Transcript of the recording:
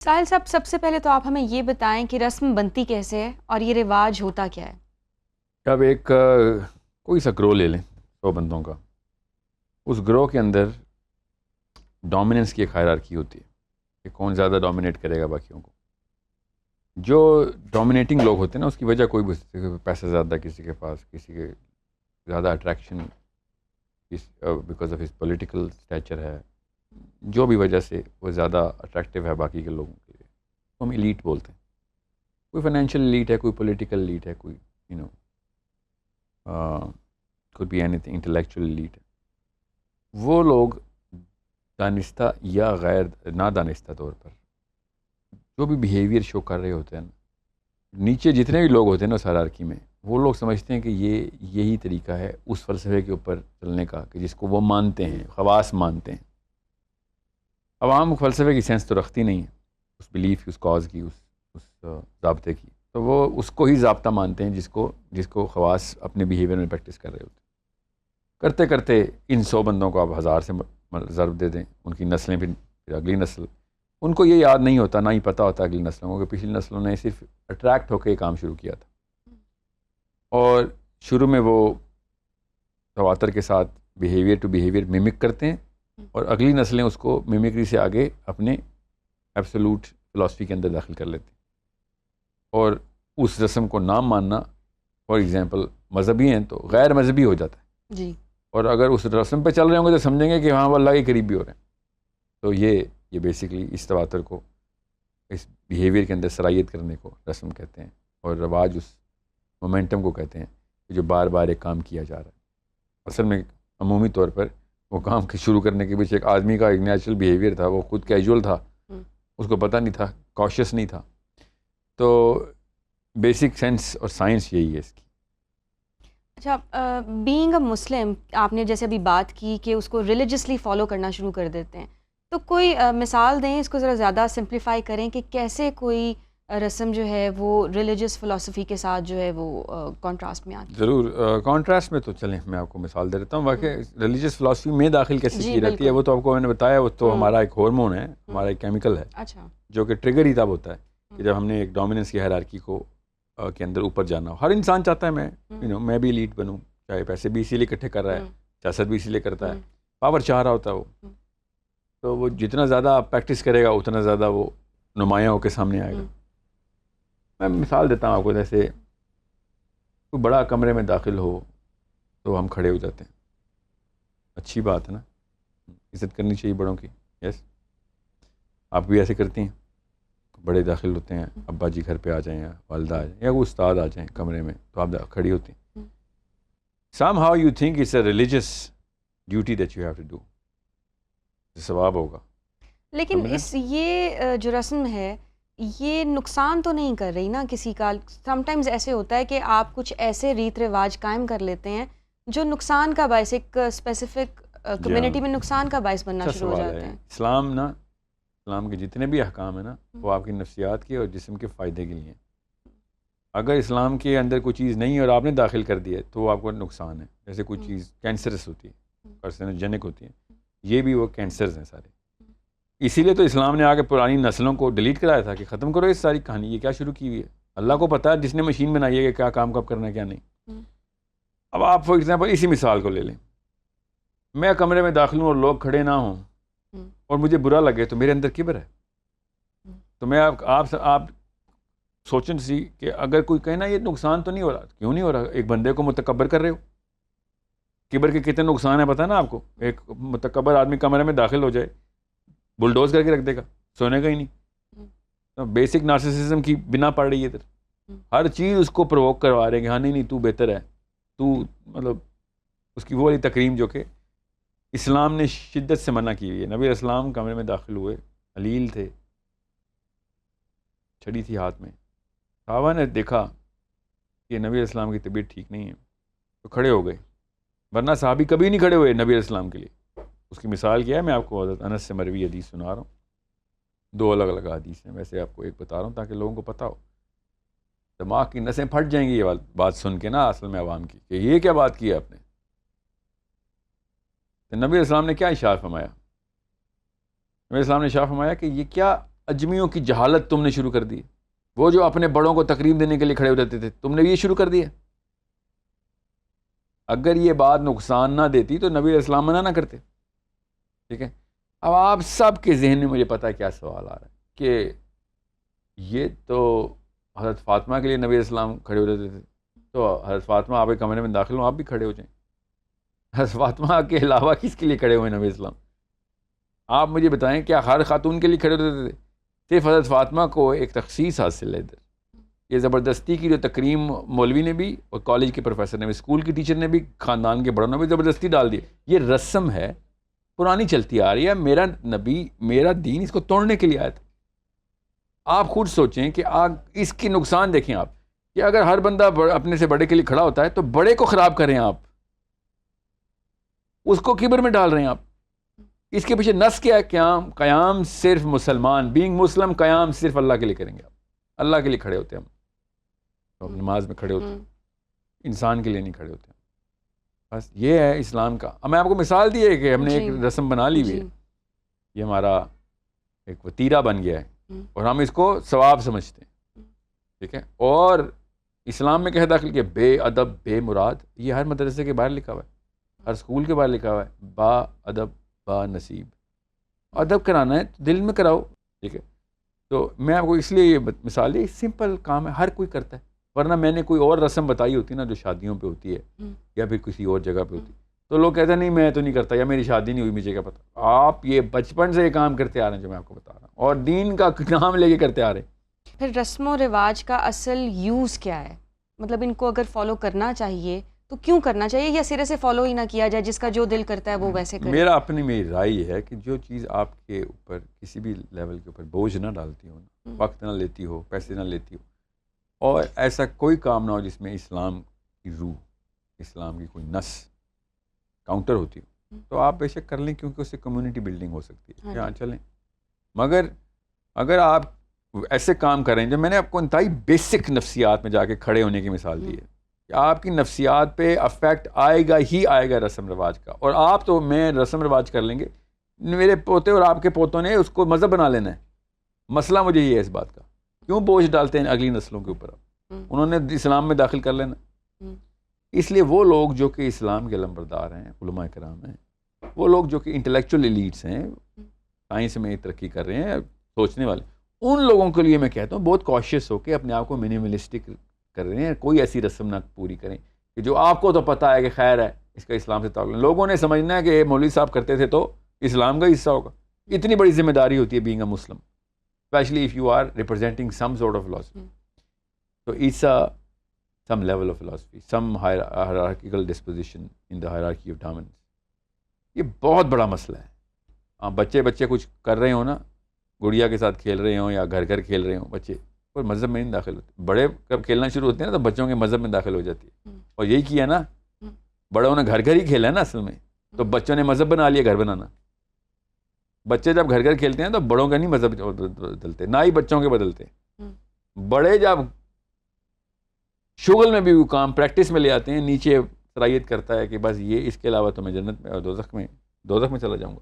ساحل صاحب، سب سے پہلے تو آپ ہمیں یہ بتائیں کہ رسم بنتی کیسے ہے اور یہ رواج ہوتا کیا ہے؟ اب ایک کوئی سا گروہ لے لیں 100 بندوں کا. اس گروہ کے اندر ڈومیننس کی ایک ہائرارکی ہوتی ہے کہ کون زیادہ ڈومینیٹ کرے گا باقیوں کو. جو ڈومینیٹنگ لوگ ہوتے ہیں نا، اس کی وجہ کوئی بھی ہوتی ہے. پیسہ زیادہ کسی کے پاس، کسی کے زیادہ attraction because of his political Stitcher ہے، جو بھی وجہ سے وہ زیادہ اٹریکٹیو ہے باقی کے لوگوں کے لیے، تو ہم ایلیٹ بولتے ہیں. کوئی فائنینشیل ایلیٹ ہے، کوئی پولیٹیکل ایلیٹ ہے، کوئی could be anything intellectual elite. وہ لوگ دانستہ یا غیر نادانستہ طور پر جو بھی بیہیویئر شو کر رہے ہوتے ہیں نا، نیچے جتنے بھی لوگ ہوتے ہیں نا اس ہائرارکی میں، وہ لوگ سمجھتے ہیں کہ یہی طریقہ ہے اس فلسفے کے اوپر چلنے کا کہ جس کو وہ مانتے ہیں، خواص مانتے ہیں. عوام فلسفے کی سینس تو رکھتی نہیں ہے، اس بلیف کی، اس کاز کی، اس ضابطے کی. تو وہ اس کو ہی ضابطہ مانتے ہیں جس کو خواص اپنے بیہیویئر میں پریکٹس کر رہے ہوتے ہیں. کرتے کرتے ان 100 بندوں کو آپ 1000 سے ضرب دے دیں، ان کی نسلیں پھر اگلی نسل، ان کو یہ یاد نہیں ہوتا، نہ ہی پتہ ہوتا اگلی نسلوں کو کہ پچھلی نسلوں نے صرف اٹریکٹ ہو کے یہ کام شروع کیا تھا. اور شروع میں وہ تواتر کے ساتھ بیہیویئر ٹو بیہیویئر میمک کرتے ہیں، اور اگلی نسلیں اس کو میمکری سے آگے اپنے ایبسولوٹ فلاسفی کے اندر داخل کر لیتے ہیں. اور اس رسم کو نام ماننا، فار ایگزامپل مذہبی ہیں تو غیر مذہبی ہو جاتا ہے جی. اور اگر اس رسم پہ چل رہے ہوں گے تو سمجھیں گے کہ ہاں وہ اللہ کے قریب بھی ہو رہے ہیں. تو یہ بیسکلی اس تواتر کو، اس بیہیویئر کے اندر صلاحیت کرنے کو رسم کہتے ہیں، اور رواج اس مومنٹم کو کہتے ہیں کہ جو بار بار ایک کام کیا جا رہا ہے. اصل میں عمومی طور پر وہ کام شروع کرنے کے پیچھے ایک آدمی کا ایک نیچرل بیہیویئر تھا، وہ خود کیجول تھا، اس کو پتہ نہیں تھا، کاشیس نہیں تھا. تو بیسک سینس اور سائنس یہی ہے اس کی. اچھا، بینگ اے مسلم، آپ نے جیسے ابھی بات کی کہ اس کو ریلیجسلی فالو کرنا شروع کر دیتے ہیں، تو کوئی مثال دیں، اس کو ذرا زیادہ سمپلیفائی کریں کہ کیسے کوئی رسم جو ہے وہ ریلیجس فلسفی کے ساتھ جو ہے وہ کانٹراسٹ میں آتی ہے؟ ضرور. کانٹراسٹ میں تو چلیں میں آپ کو مثال دے دیتا ہوں. واقعی ریلیجس فلاسفی میں داخل کیسے جی کی رہتی ہے بالکل. وہ تو آپ کو میں نے بتایا. وہ تو ہمارا ایک ہارمون ہے، ہمارا ایک کیمیکل ہے، اچھا. جو کہ ٹریگر ہی تب ہوتا ہے کہ جب ہم نے ایک ڈومیننس کی ہائرارکی کو کے اندر اوپر جانا ہو. ہر انسان چاہتا ہے میں بھی لیڈ بنوں، چاہے پیسے بھی اسی لیے اکٹھے کر رہا ہے، سیاست بھی اسی لیے کرتا ہے، پاور چاہ رہا ہوتا ہے وہ. تو وہ جتنا زیادہ پریکٹس کرے گا اتنا زیادہ وہ نمایاں ہو کے سامنے آئے گا. میں مثال دیتا ہوں آپ کو. جیسے کوئی بڑا کمرے میں داخل ہو تو ہم کھڑے ہو جاتے ہیں، اچھی بات ہے نا، عزت کرنی چاہیے بڑوں کی. یس، آپ بھی ایسے کرتی ہیں. بڑے داخل ہوتے ہیں، ابا جی گھر پہ آ جائیں یا والدہ آ جائیں یا وہ استاد آ جائیں کمرے میں، تو آپ کھڑی ہوتی ہیں. somehow you think it's a religious duty that you have to do. ثواب ہوگا. لیکن یہ جو رسم ہے یہ نقصان تو نہیں کر رہی نا کسی کا؟ سم ٹائمز ایسے ہوتا ہے کہ آپ کچھ ایسے ریت رواج قائم کر لیتے ہیں جو نقصان کا باعث، ایک اسپیسیفک کمیونٹی میں نقصان کا باعث بننا شروع ہو جاتے ہیں. اسلام کے جتنے بھی احکام ہیں نا، وہ آپ کی نفسیات کے اور جسم کے فائدے کے لیے ہیں. اگر اسلام کے اندر کوئی چیز نہیں ہے اور آپ نے داخل کر دی ہے تو وہ آپ کو نقصان ہے. جیسے کوئی چیز کینسرس ہوتی ہے، کارسینوجینک ہوتی ہے، یہ بھی وہ کینسرز ہیں سارے. اسی لیے تو اسلام نے آگے پرانی نسلوں کو ڈیلیٹ کرایا تھا کہ ختم کرو اس ساری کہانی، یہ کیا شروع کی ہوئی ہے. اللہ کو پتہ ہے جس نے مشین بنائی ہے کہ کیا کام کب کرنا ہے کیا نہیں. اب آپ فار ایگزامپل اسی مثال کو لے لیں. میں کمرے میں داخل ہوں اور لوگ کھڑے نہ ہوں اور مجھے برا لگے تو میرے اندر کبر ہے. تو میں آپ سوچیں سی کہ اگر کوئی کہنا یہ نقصان تو نہیں ہو رہا، کیوں نہیں ہو رہا؟ ایک بندے کو متکبر کر رہے ہو. کبر کے کتنے نقصان ہیں پتہ ہے نا آپ کو. ایک متکبر آدمی کمرے میں داخل ہو جائے، بلڈوز کر کے رکھ دے گا، سونے کا ہی نہیں. تو بیسک نارسسزم کی بنا پڑ رہی ہے ادھر. ہر چیز اس کو پرووک کروا رہے ہیں کہ ہاں نہیں تو بہتر ہے، تو مطلب اس کی وہ والی تکریم جو کہ اسلام نے شدت سے منع کی ہوئی ہے. نبی اسلام کمرے میں داخل ہوئے، علیل تھے، چھڑی تھی ہاتھ میں. صحابہ نے دیکھا کہ نبی اسلام کی طبیعت ٹھیک نہیں ہے تو کھڑے ہو گئے، ورنہ صحابی کبھی نہیں کھڑے ہوئے نبی اسلام کے لیے. اس کی مثال کیا ہے؟ میں آپ کو حضرت انس سے مروی حدیث سنا رہا ہوں. 2 الگ الگ حدیث ہیں، ویسے آپ کو ایک بتا رہا ہوں تاکہ لوگوں کو پتہ ہو. دماغ کی نسیں پھٹ جائیں گی یہ بات سن کے نا، اصل میں عوام کی، کہ یہ کیا بات کی ہے آپ نے. تو نبی اسلام نے کیا ارشاد فرمایا؟ نبی اسلام نے ارشاد فرمایا کہ یہ کیا اجمیوں کی جہالت تم نے شروع کر دی. وہ جو اپنے بڑوں کو تقریب دینے کے لیے کھڑے ہو جاتے تھے, تم نے یہ شروع کر دیا. اگر یہ بات نقصان نہ دیتی تو نبی علیہ السلام منع نہ کرتے. ٹھیک ہے. اب آپ سب کے ذہن میں مجھے پتا ہے کیا سوال آ رہا ہے کہ یہ تو حضرت فاطمہ کے لیے نبی علیہ السلام کھڑے ہو جاتے تھے, تو حضرت فاطمہ آپ کے کمرے میں داخل ہوں آپ بھی کھڑے ہو جائیں. حضرت فاطمہ کے علاوہ کس کے لیے کھڑے ہوئے نبی علیہ السلام؟ آپ مجھے بتائیں, کیا ہر خاتون کے لیے کھڑے ہوتے تھے؟ صرف حضرت فاطمہ کو ایک تخصیص حاصل ہے ادھر. یہ زبردستی کی جو تکریم مولوی نے بھی اور کالج کے پروفیسر نے بھی, اسکول کی ٹیچر نے بھی, خاندان کے بڑوں نے بھی زبردستی ڈال دی. یہ رسم ہے, پرانی چلتی آ رہی ہے. میرا نبی, میرا دین اس کو توڑنے کے لیے آیا تھا. آپ خود سوچیں کہ اس کی نقصان دیکھیں آپ, کہ اگر ہر بندہ اپنے سے بڑے کے لیے کھڑا ہوتا ہے تو بڑے کو خراب کریں آپ, اس کو کبر میں ڈال رہے ہیں آپ. اس کے پیچھے نس کیا ہے؟ قیام صرف مسلمان, بینگ مسلم, قیام صرف اللہ کے لیے کریں گے آپ. اللہ کے لیے کھڑے ہوتے ہیں ہم, تو نماز میں کھڑے ہوتے ہیں, انسان کے لیے نہیں کھڑے ہوتے ہیں. بس یہ ہے اسلام کا. اب میں آپ کو مثال دی ہے کہ ہم نے ایک رسم بنا لی ہوئی ہے, یہ ہمارا ایک وتیرہ بن گیا ہے اور ہم اس کو ثواب سمجھتے ہیں. ٹھیک ہے. اور اسلام میں کہہ داخل کہ بے ادب بے مراد, یہ ہر مدرسے کے باہر لکھا ہوا ہے, ہر اسکول کے باہر لکھا ہوا ہے. با ادب با نصیب. ادب کرانا ہے تو دل میں کراؤ. ٹھیک ہے. تو میں آپ کو اس لیے یہ مثال دی, سمپل کام ہے, ہر کوئی کرتا ہے. ورنہ میں نے کوئی اور رسم بتائی ہوتی نا جو شادیوں پہ ہوتی ہے یا پھر کسی اور جگہ پہ ہوتی, تو لوگ کہتے ہیں نہیں میں تو نہیں کرتا, یا میری شادی نہیں ہوئی مجھے کیا پتا. آپ یہ بچپن سے یہ کام کرتے آ رہے ہیں جو میں آپ کو بتا رہا ہوں, اور دین کا نام لے کے کرتے آ رہے ہیں. پھر رسم و رواج کا اصل یوز کیا ہے؟ مطلب ان کو اگر فالو کرنا چاہیے تو کیوں کرنا چاہیے, یا سرے سے فالو ہی نہ کیا جائے, جس کا جو دل کرتا ہے وہ ویسے کرے؟ میرا اپنی میری رائے یہ ہے کہ جو چیز آپ کے اوپر کسی بھی لیول کے اوپر بوجھ نہ ڈالتی ہو, وقت نہ لیتی ہو, پیسے نہ لیتی ہو, اور ایسا کوئی کام نہ ہو جس میں اسلام کی روح, اسلام کی کوئی نس کاؤنٹر ہوتی ہو, تو آپ بے شک کر لیں, کیونکہ اس سے کمیونٹی بلڈنگ ہو سکتی ہے. یہاں چلیں. مگر اگر آپ ایسے کام کریں, جو میں نے آپ کو انتہائی بیسک نفسیات میں جا کے کھڑے ہونے کی مثال دی ہے, کہ آپ کی نفسیات پہ افیکٹ آئے گا ہی آئے گا رسم رواج کا. اور آپ تو میں رسم رواج کر لیں گے, میرے پوتے اور آپ کے پوتوں نے اس کو مذہب بنا لینا ہے. مسئلہ مجھے یہ ہے اس بات کا, کیوں بوجھ ڈالتے ہیں اگلی نسلوں کے اوپر؟ انہوں نے اسلام میں داخل کر لینا. اس لیے وہ لوگ جو کہ اسلام کے علمبردار ہیں, علماء کرام ہیں, وہ لوگ جو کہ انٹلیکچوئل ایلیٹس ہیں, سائنس میں ترقی کر رہے ہیں, سوچنے والے, ان لوگوں کے لیے میں کہتا ہوں بہت کوشش ہو کے اپنے آپ کو منیملسٹک کر رہے ہیں. کوئی ایسی رسم نہ پوری کریں کہ جو آپ کو تو پتہ ہے کہ خیر ہے, اس کا اسلام سے تعلق نہیں. لوگوں نے سمجھنا ہے کہ مولوی صاحب کرتے تھے تو اسلام کا حصہ ہوگا. اتنی بڑی ذمہ داری ہوتی ہے being a Muslim, especially if you are representing some sort of philosophy. So it's some level of philosophy, some hierarchical disposition in the hierarchy of dominance. یہ بہت بڑا مسئلہ ہے. آپ بچے کچھ کر رہے ہوں نا, گڑیا کے ساتھ کھیل رہے ہوں یا گھر کھیل رہے ہوں, بچے اور مذہب میں نہیں داخل ہوتے. بڑے کب کھیلنا شروع ہوتے ہیں نا تو بچوں کے مذہب میں داخل ہو جاتی ہے. اور یہی کیا نا, بڑوں نے گھر ہی کھیلا ہے نا اصل میں, تو بچوں نے مذہب بنا لیا گھر بنانا. بچے جب گھر کھیلتے ہیں تو بڑوں کا نہیں مذہب بدلتے, نہ ہی بچوں کے بدلتے. بڑے جب شغل میں بھی وہ کام پریکٹس میں لے آتے ہیں, نیچے صلاحیت کرتا ہے کہ بس یہ اس کے علاوہ تو میں جنت میں اور دوزخ میں چلا جاؤں گا.